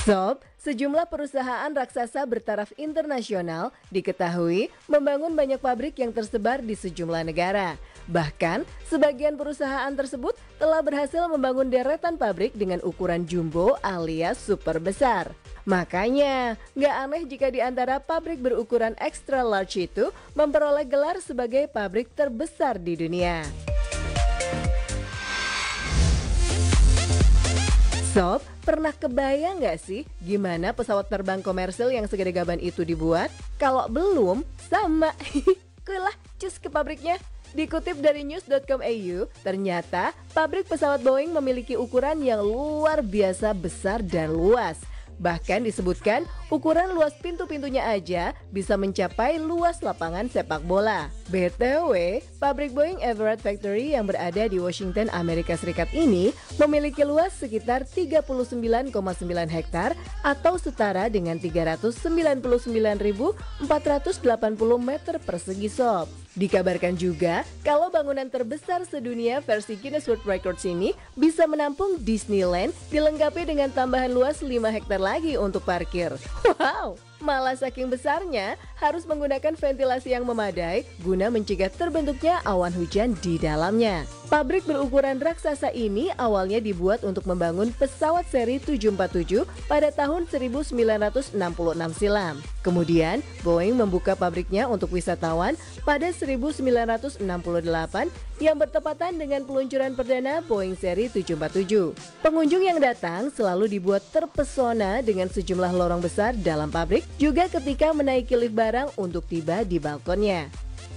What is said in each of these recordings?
Sob, sejumlah perusahaan raksasa bertaraf internasional diketahui membangun banyak pabrik yang tersebar di sejumlah negara. Bahkan, sebagian perusahaan tersebut telah berhasil membangun deretan pabrik dengan ukuran jumbo alias super besar. Makanya, nggak aneh jika di antara pabrik berukuran extra large itu memperoleh gelar sebagai pabrik terbesar di dunia. Sob, pernah kebayang nggak sih gimana pesawat terbang komersil yang segede gaban itu dibuat? Kalau belum, sama. Kulah cus ke pabriknya. Dikutip dari news.com.au, ternyata pabrik pesawat Boeing memiliki ukuran yang luar biasa besar dan luas. Bahkan disebutkan ukuran luas pintu-pintunya aja bisa mencapai luas lapangan sepak bola. BTW, pabrik Boeing Everett Factory yang berada di Washington, Amerika Serikat ini memiliki luas sekitar 39,9 hektar atau setara dengan 399.480 meter persegi sob. Dikabarkan juga kalau bangunan terbesar sedunia versi Guinness World Records ini bisa menampung Disneyland dilengkapi dengan tambahan luas 5 hektar lagi untuk parkir. Wow, malah saking besarnya harus menggunakan ventilasi yang memadai guna mencegah terbentuknya awan hujan di dalamnya. Pabrik berukuran raksasa ini awalnya dibuat untuk membangun pesawat seri 747 pada tahun 1966 silam. Kemudian, Boeing membuka pabriknya untuk wisatawan pada 1968 yang bertepatan dengan peluncuran perdana Boeing seri 747. Pengunjung yang datang selalu dibuat terpesona dengan sejumlah lorong besar dalam pabrik, juga ketika menaiki lift barang untuk tiba di balkonnya.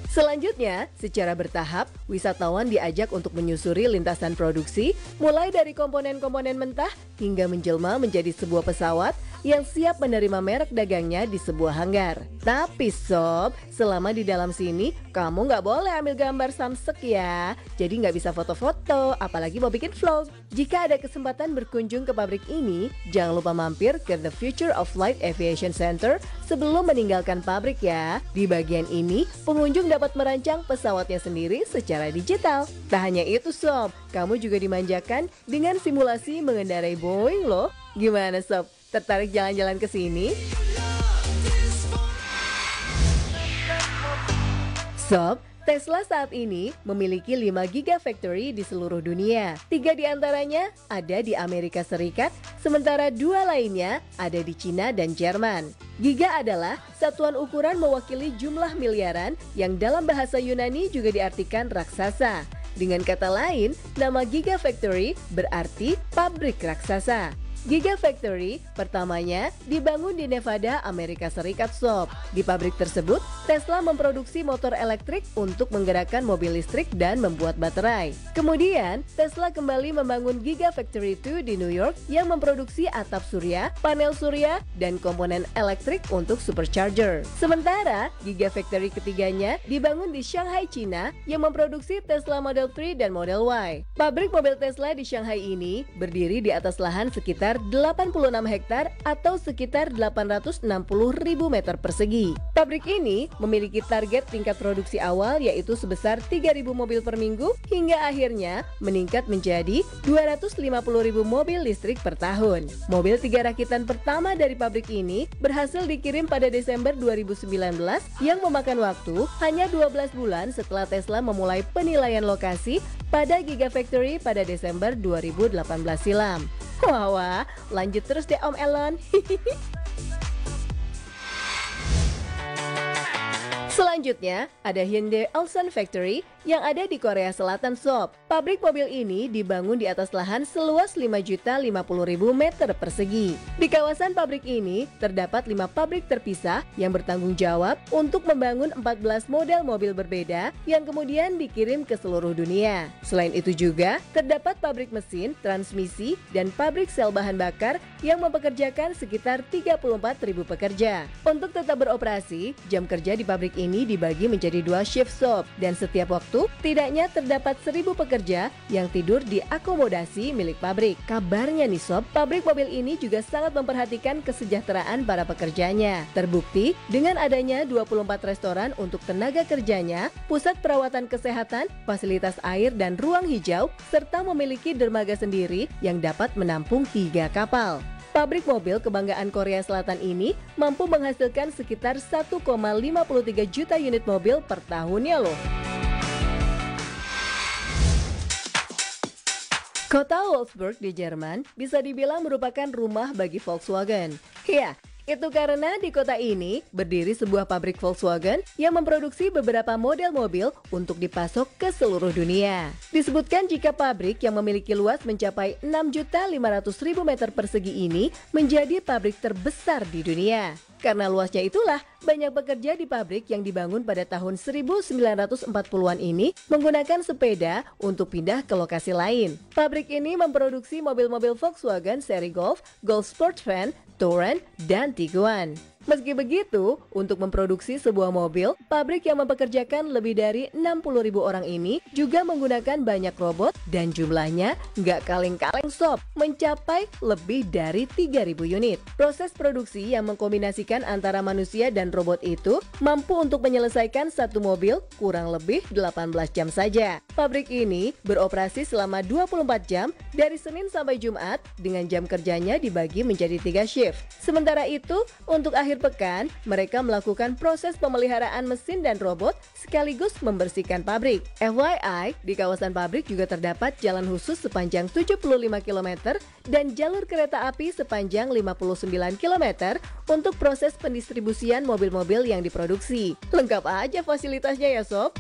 Selanjutnya, secara bertahap, wisatawan diajak untuk menyusuri lintasan produksi, mulai dari komponen-komponen mentah hingga menjelma menjadi sebuah pesawat yang siap menerima merek dagangnya di sebuah hanggar. Tapi sob, selama di dalam sini, kamu nggak boleh ambil gambar samsek ya. Jadi nggak bisa foto-foto, apalagi mau bikin vlog. Jika ada kesempatan berkunjung ke pabrik ini, jangan lupa mampir ke The Future of Flight Aviation Center sebelum meninggalkan pabrik ya. Di bagian ini, pengunjung dapat merancang pesawatnya sendiri secara digital. Tak hanya itu sob, kamu juga dimanjakan dengan simulasi mengendarai Boeing loh. Gimana sob? Tertarik jalan-jalan ke sini? Sob, Tesla saat ini memiliki 5 Gigafactory di seluruh dunia. 3 diantaranya ada di Amerika Serikat, sementara 2 lainnya ada di Cina dan Jerman. Giga adalah satuan ukuran mewakili jumlah miliaran yang dalam bahasa Yunani juga diartikan raksasa. Dengan kata lain, nama Gigafactory berarti pabrik raksasa. Gigafactory pertamanya dibangun di Nevada, Amerika Serikat sob. Di pabrik tersebut, Tesla memproduksi motor elektrik untuk menggerakkan mobil listrik dan membuat baterai. Kemudian, Tesla kembali membangun Gigafactory 2 di New York yang memproduksi atap surya, panel surya, dan komponen elektrik untuk supercharger. Sementara, Gigafactory ketiganya dibangun di Shanghai, China yang memproduksi Tesla Model 3 dan Model Y. Pabrik mobil Tesla di Shanghai ini berdiri di atas lahan sekitar 86 hektar atau sekitar 860.000 meter persegi. Pabrik ini memiliki target tingkat produksi awal yaitu sebesar 3.000 mobil per minggu hingga akhirnya meningkat menjadi 250.000 mobil listrik per tahun. Mobil 3 rakitan pertama dari pabrik ini berhasil dikirim pada Desember 2019 yang memakan waktu hanya 12 bulan setelah Tesla memulai penilaian lokasi pada Gigafactory pada Desember 2018 silam. Wah, lanjut terus deh Om Elon. Selanjutnya, ada Hyundai Ulsan Factory yang ada di Korea Selatan sob. Pabrik mobil ini dibangun di atas lahan seluas 5.050.000 meter persegi. Di kawasan pabrik ini terdapat 5 pabrik terpisah yang bertanggung jawab untuk membangun 14 model mobil berbeda yang kemudian dikirim ke seluruh dunia. Selain itu juga terdapat pabrik mesin, transmisi, dan pabrik sel bahan bakar yang mempekerjakan sekitar 34.000 pekerja. Untuk tetap beroperasi, jam kerja di pabrik ini dibagi menjadi 2 shift sob, dan setiap waktu tidaknya terdapat 1.000 pekerja yang tidur di akomodasi milik pabrik. Kabarnya nih sob, pabrik mobil ini juga sangat memperhatikan kesejahteraan para pekerjanya. Terbukti dengan adanya 24 restoran untuk tenaga kerjanya, pusat perawatan kesehatan, fasilitas air dan ruang hijau, serta memiliki dermaga sendiri yang dapat menampung 3 kapal. Pabrik mobil kebanggaan Korea Selatan ini mampu menghasilkan sekitar 1,53 juta unit mobil per tahunnya loh. Kota Wolfsburg di Jerman bisa dibilang merupakan rumah bagi Volkswagen. Ya, itu karena di kota ini berdiri sebuah pabrik Volkswagen yang memproduksi beberapa model mobil untuk dipasok ke seluruh dunia. Disebutkan jika pabrik yang memiliki luas mencapai 6.500.000 meter persegi ini menjadi pabrik terbesar di dunia. Karena luasnya itulah, banyak pekerja di pabrik yang dibangun pada tahun 1940-an ini menggunakan sepeda untuk pindah ke lokasi lain. Pabrik ini memproduksi mobil-mobil Volkswagen seri Golf, Golf Sport Van, Touran, dan Tiguan. Meski begitu, untuk memproduksi sebuah mobil, pabrik yang mempekerjakan lebih dari 60.000 orang ini juga menggunakan banyak robot dan jumlahnya nggak kaleng-kaleng sob, mencapai lebih dari 3.000 unit. Proses produksi yang mengkombinasikan antara manusia dan robot itu mampu untuk menyelesaikan satu mobil kurang lebih 18 jam saja. Pabrik ini beroperasi selama 24 jam dari Senin sampai Jumat dengan jam kerjanya dibagi menjadi 3 shift. Sementara itu, untuk akhir pekan, mereka melakukan proses pemeliharaan mesin dan robot sekaligus membersihkan pabrik. FYI, di kawasan pabrik juga terdapat jalan khusus sepanjang 75 km dan jalur kereta api sepanjang 59 km untuk proses pendistribusian mobil-mobil yang diproduksi. Lengkap aja fasilitasnya ya sob.